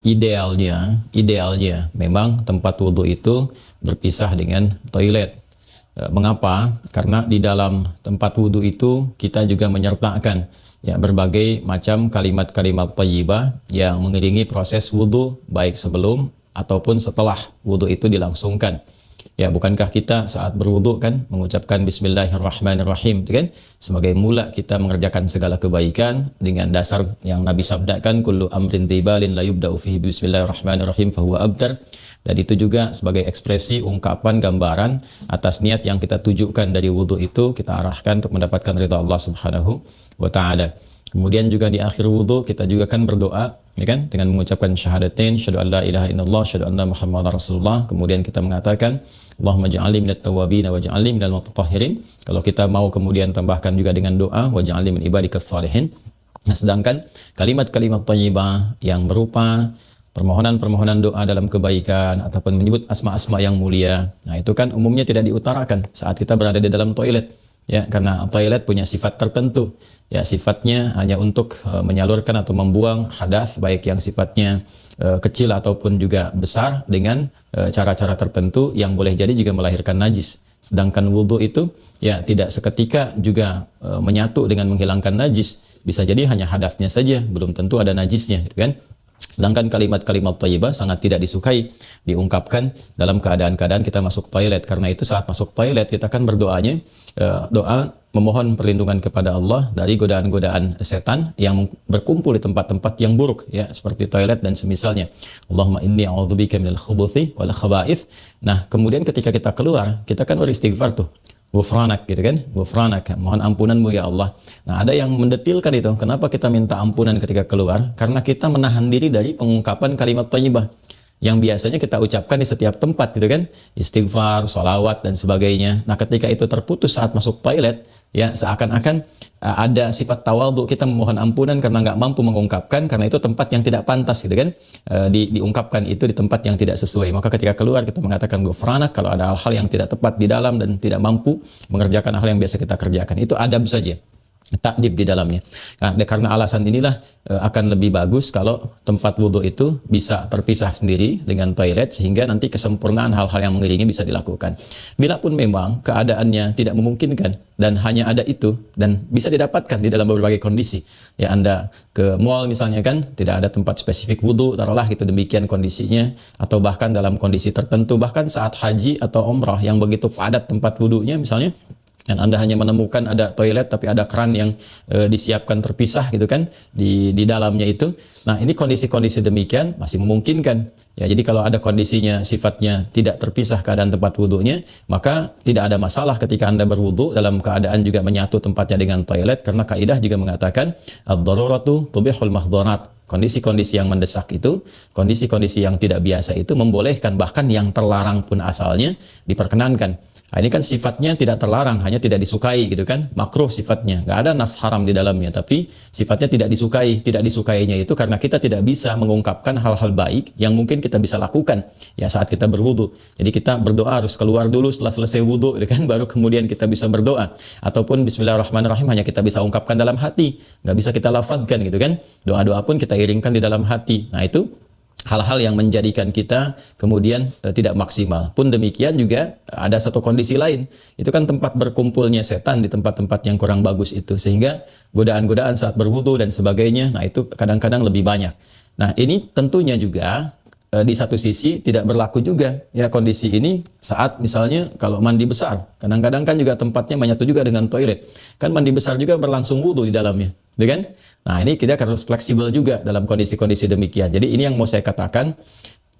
Idealnya memang tempat wudhu itu berpisah dengan toilet. Mengapa? Karena di dalam tempat wudhu itu kita juga menyertakan ya berbagai macam kalimat-kalimat thayyibah yang mengiringi proses wudhu baik sebelum ataupun setelah wudhu itu dilangsungkan. Ya, bukankah kita saat berwudu kan mengucapkan bismillahirrahmanirrahim, gitu kan? Sebagai mula kita mengerjakan segala kebaikan dengan dasar yang Nabi sabdakan, kullu amrin tibalin la yubda'u fihi bismillahirrahmanirrahim fahuwa abtar. Dan itu juga sebagai ekspresi ungkapan gambaran atas niat yang kita tujukan dari wudu itu kita arahkan untuk mendapatkan ridha Allah Subhanahu wa taala. Kemudian juga di akhir wudu kita juga kan berdoa, ya kan, dengan mengucapkan syahadatain, syahadu an la ilaha illallah, syahadu anna muhammadar rasulullah. Kemudian kita mengatakan Allahumma ja'alni minat tawwabin wa ja'alni minal mutatahhirin. Kalau kita mau kemudian tambahkan juga dengan doa wa ja'alni min ibadikas salihin. Nah, sedangkan kalimat-kalimat thayyibah yang berupa permohonan-permohonan doa dalam kebaikan ataupun menyebut asma-asma yang mulia, nah itu kan umumnya tidak diutarakan saat kita berada di dalam toilet. Ya, karena toilet punya sifat tertentu. Ya, sifatnya hanya untuk menyalurkan atau membuang hadas baik yang sifatnya kecil ataupun juga besar dengan cara-cara tertentu yang boleh jadi juga melahirkan najis. Sedangkan wudhu itu ya tidak seketika juga menyatu dengan menghilangkan najis. Bisa jadi hanya hadasnya saja, belum tentu ada najisnya, gitu kan? Sedangkan kalimat-kalimat thayyibah sangat tidak disukai diungkapkan dalam keadaan-keadaan kita masuk toilet. Karena itu saat masuk toilet kita kan berdoanya doa memohon perlindungan kepada Allah dari godaan-godaan setan yang berkumpul di tempat-tempat yang buruk, ya, seperti toilet dan semisalnya. Allahumma inni a'udzubika minal khubuthi wal khaba'ith. Nah, kemudian ketika kita keluar, kita kan beristighfar tuh. Ghufranak, gitu kan? Ghufranak, mohon ampunanmu ya Allah. Nah, ada yang mendetilkan itu. Kenapa kita minta ampunan ketika keluar? Karena kita menahan diri dari pengungkapan kalimat thayyibah yang biasanya kita ucapkan di setiap tempat, gitu kan? Istighfar, sholawat dan sebagainya. Nah, ketika itu terputus saat masuk toilet, ya seakan-akan ada sifat tawadhu, kita memohon ampunan karena nggak mampu mengungkapkan, karena itu tempat yang tidak pantas, gitu kan? Diungkapkan itu di tempat yang tidak sesuai. Maka ketika keluar kita mengatakan ghufranak kalau ada hal-hal yang tidak tepat di dalam dan tidak mampu mengerjakan hal yang biasa kita kerjakan. Itu adab saja, takdib di dalamnya. Nah, karena alasan inilah akan lebih bagus kalau tempat wudhu itu bisa terpisah sendiri dengan toilet sehingga nanti kesempurnaan hal-hal yang mengiringi bisa dilakukan. Bila pun memang keadaannya tidak memungkinkan dan hanya ada itu dan bisa didapatkan di dalam berbagai kondisi. Ya, Anda ke mall misalnya kan tidak ada tempat spesifik wudhu, taruhlah itu demikian kondisinya, atau bahkan dalam kondisi tertentu, bahkan saat haji atau umrah yang begitu padat tempat wudhunya misalnya, dan Anda hanya menemukan ada toilet tapi ada keran yang disiapkan terpisah, gitu kan, di dalamnya itu. Nah, ini kondisi-kondisi demikian masih memungkinkan. Ya, jadi kalau ada kondisinya sifatnya tidak terpisah keadaan tempat wudhunya, maka tidak ada masalah ketika Anda berwudhu dalam keadaan juga menyatu tempatnya dengan toilet, karena kaidah juga mengatakan ad-daruratu tubihul mahdharat. Kondisi-kondisi yang mendesak itu, kondisi-kondisi yang tidak biasa itu membolehkan, bahkan yang terlarang pun asalnya diperkenankan. Nah, ini kan sifatnya tidak terlarang, hanya tidak disukai, gitu kan, makruh sifatnya, nggak ada nas haram di dalamnya, tapi sifatnya tidak disukai. Tidak disukainya itu karena kita tidak bisa mengungkapkan hal-hal baik yang mungkin kita bisa lakukan ya saat kita berwudu. Jadi kita berdoa harus keluar dulu setelah selesai wudu, gitu kan, baru kemudian kita bisa berdoa. Ataupun bismillahirrahmanirrahim hanya kita bisa ungkapkan dalam hati, nggak bisa kita lafazkan, gitu kan. Doa-doa pun kita iringkan di dalam hati. Nah, itu hal-hal yang menjadikan kita kemudian tidak maksimal. Pun demikian juga ada satu kondisi lain, itu kan tempat berkumpulnya setan di tempat-tempat yang kurang bagus itu, sehingga godaan-godaan saat berwudu dan sebagainya, nah itu kadang-kadang lebih banyak. Nah, ini tentunya juga di satu sisi tidak berlaku juga ya kondisi ini saat misalnya kalau mandi besar. Kadang-kadang kan juga tempatnya menyatu juga dengan toilet. Kan mandi besar juga berlangsung wudu di dalamnya, kan? Nah, ini kita harus fleksibel juga dalam kondisi-kondisi demikian. Jadi ini yang mau saya katakan,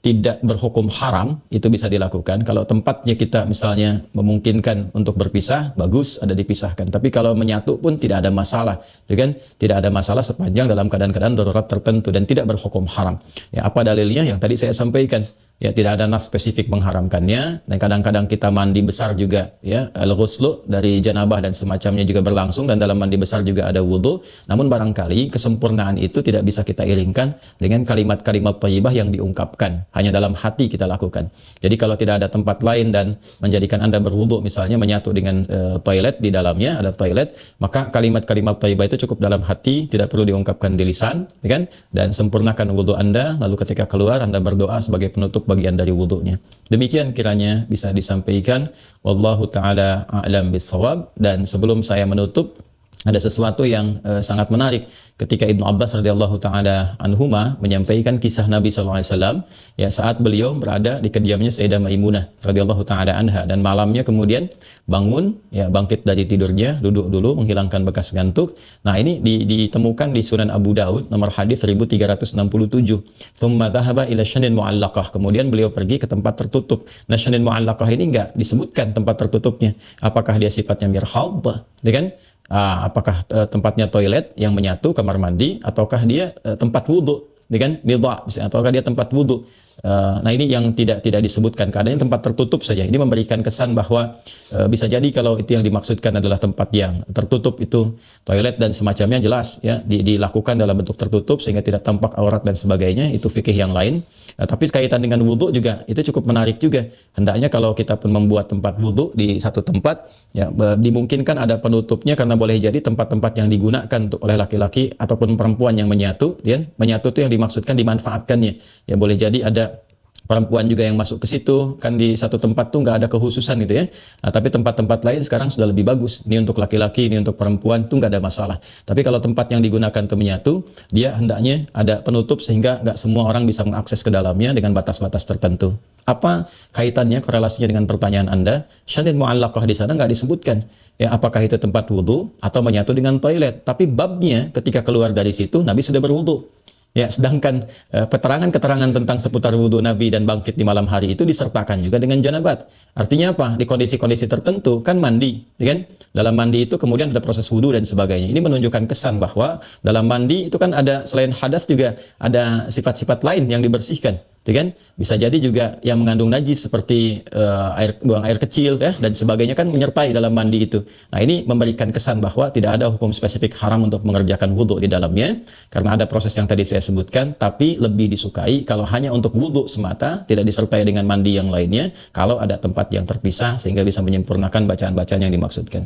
tidak berhukum haram, itu bisa dilakukan. Kalau tempatnya kita misalnya memungkinkan untuk berpisah, bagus ada dipisahkan. Tapi kalau menyatu pun tidak ada masalah, kan? Tidak ada masalah sepanjang dalam keadaan-keadaan darurat tertentu dan tidak berhukum haram. Ya, apa dalilnya? Yang tadi saya sampaikan. ya tidak ada nas spesifik mengharamkannya, dan kadang-kadang kita mandi besar juga, ya al-ghuslu dari janabah dan semacamnya juga berlangsung, dan dalam mandi besar juga ada wudhu. Namun barangkali kesempurnaan itu tidak bisa kita iringkan dengan kalimat-kalimat thayyibah yang diungkapkan, hanya dalam hati kita lakukan. Jadi kalau tidak ada tempat lain dan menjadikan Anda berwudhu, misalnya menyatu dengan toilet, di dalamnya ada toilet, maka kalimat-kalimat thayyibah itu cukup dalam hati, tidak perlu diungkapkan di lisan, ya kan? Dan sempurnakan wudhu Anda, lalu ketika keluar Anda berdoa sebagai penutup bagian dari wudhunya. Demikian kiranya bisa disampaikan. Wallahu ta'ala a'lam bissawab. Dan sebelum saya menutup, ada sesuatu yang sangat menarik ketika Ibnu Abbas radhiyallahu taala anhuma menyampaikan kisah Nabi SAW, ya saat beliau berada di kediamannya Sayyidah Maimunah radhiyallahu taala anha, dan malamnya kemudian bangun, ya bangkit dari tidurnya, duduk dulu menghilangkan bekas ngantuk. Nah, ini ditemukan di Sunan Abu Daud nomor hadis 1367. Tsumma dhahaba ila syanin mu'allaqah. Kemudian beliau pergi ke tempat tertutup. Nah, syanin mu'allaqah ini enggak disebutkan tempat tertutupnya. Apakah dia sifatnya mirhad, ya kan? Apakah tempatnya toilet yang menyatu, kamar mandi, ataukah dia tempat wudhu, kan? Midha, ataukah dia tempat wudhu. Nah, ini yang tidak disebutkan, keadaannya tempat tertutup saja. Ini memberikan kesan bahwa bisa jadi kalau itu yang dimaksudkan adalah tempat yang tertutup, itu toilet dan semacamnya, jelas ya dilakukan dalam bentuk tertutup sehingga tidak tampak aurat dan sebagainya, itu fikih yang lain. Tapi kaitan dengan wudhu juga itu cukup menarik juga. Hendaknya kalau kita pun membuat tempat wudhu di satu tempat, ya dimungkinkan ada penutupnya, karena boleh jadi tempat-tempat yang digunakan untuk oleh laki-laki ataupun perempuan yang menyatu, ya menyatu itu yang dimaksudkan dimanfaatkannya. Ya boleh jadi ada perempuan juga yang masuk ke situ, kan di satu tempat tuh nggak ada kehususan gitu ya. Nah, tapi tempat-tempat lain sekarang sudah lebih bagus. Ini untuk laki-laki, ini untuk perempuan, tuh nggak ada masalah. Tapi kalau tempat yang digunakan untuk menyatu, dia hendaknya ada penutup sehingga nggak semua orang bisa mengakses ke dalamnya dengan batas-batas tertentu. Apa kaitannya, korelasinya dengan pertanyaan Anda? Syanin mu'allaqah di sana nggak disebutkan. Ya, apakah itu tempat wudhu atau menyatu dengan toilet? Tapi babnya ketika keluar dari situ, Nabi sudah berwudhu. Ya, sedangkan keterangan-keterangan tentang seputar wudhu Nabi dan bangkit di malam hari itu disertakan juga dengan janabat. Artinya apa? Di kondisi-kondisi tertentu kan mandi, ya kan? Dalam mandi itu kemudian ada proses wudhu dan sebagainya. Ini menunjukkan kesan bahwa dalam mandi itu kan ada selain hadas juga ada sifat-sifat lain yang dibersihkan. Ya kan? Bisa jadi juga yang mengandung najis seperti buang air kecil ya dan sebagainya kan menyertai dalam mandi itu. Nah, ini memberikan kesan bahwa tidak ada hukum spesifik haram untuk mengerjakan wudhu di dalamnya, karena ada proses yang tadi saya sebutkan. Tapi lebih disukai kalau hanya untuk wudhu semata, tidak disertai dengan mandi yang lainnya, kalau ada tempat yang terpisah sehingga bisa menyempurnakan bacaan-bacaan yang dimaksudkan.